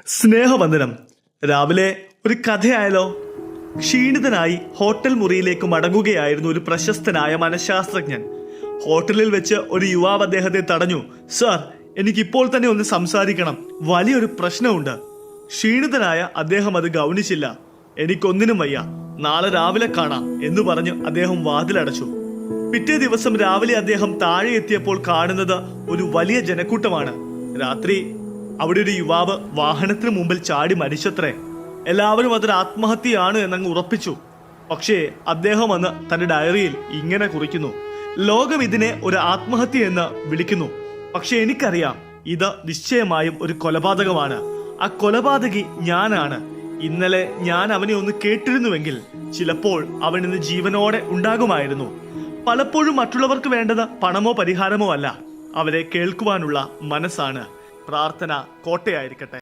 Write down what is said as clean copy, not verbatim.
സ്നേഹവന്ദനം. രാവിലെ ഒരു കഥയായാലോ? ക്ഷീണിതനായി ഹോട്ടൽ മുറിയിലേക്ക് മടങ്ങുകയായിരുന്നു ഒരു പ്രശസ്തനായ മനഃശാസ്ത്രജ്ഞൻ. ഹോട്ടലിൽ വെച്ച് ഒരു യുവാവ് അദ്ദേഹത്തെ തടഞ്ഞു. "സർ, എനിക്കിപ്പോൾ തന്നെ ഒന്ന് സംസാരിക്കണം. വലിയൊരു പ്രശ്നമുണ്ട്." ക്ഷീണിതനായ അദ്ദേഹം അത് ഗൗനിച്ചില്ല. "എനിക്കൊന്നിനും വയ്യ, നാളെ രാവിലെ കാണാം" എന്ന് പറഞ്ഞ് അദ്ദേഹം വാതിലടച്ചു. പിറ്റേ ദിവസം രാവിലെ അദ്ദേഹം താഴെ എത്തിയപ്പോൾ കാണുന്നത് ഒരു വലിയ ജനക്കൂട്ടമാണ്. രാത്രി അവിടെ ഒരു യുവാവ് വാഹനത്തിന് മുമ്പിൽ ചാടി മരിച്ചത്രേ. എല്ലാവരും അതൊരു ആത്മഹത്യയാണ് എന്നങ്ങ് ഉറപ്പിച്ചു. പക്ഷേ അദ്ദേഹം അന്ന് തന്റെ ഡയറിയിൽ ഇങ്ങനെ കുറിക്കുന്നു: "ലോകം ഇതിനെ ഒരു ആത്മഹത്യ എന്ന് വിളിക്കുന്നു, പക്ഷെ എനിക്കറിയാം ഇത് നിശ്ചയമായും ഒരു കൊലപാതകമാണ്. ആ കൊലപാതകി ഞാനാണ്. ഇന്നലെ ഞാൻ അവനെ ഒന്ന് കേട്ടിരുന്നുവെങ്കിൽ ചിലപ്പോൾ അവൻ ഇന്ന് ജീവനോടെ ഉണ്ടാകുമായിരുന്നു." പലപ്പോഴും മറ്റുള്ളവർക്ക് വേണ്ടത് പണമോ പരിഹാരമോ അല്ല, അവരെ കേൾക്കുവാനുള്ള മനസ്സാണ്. പ്രാർത്ഥന കോട്ടയായിരിക്കട്ടെ.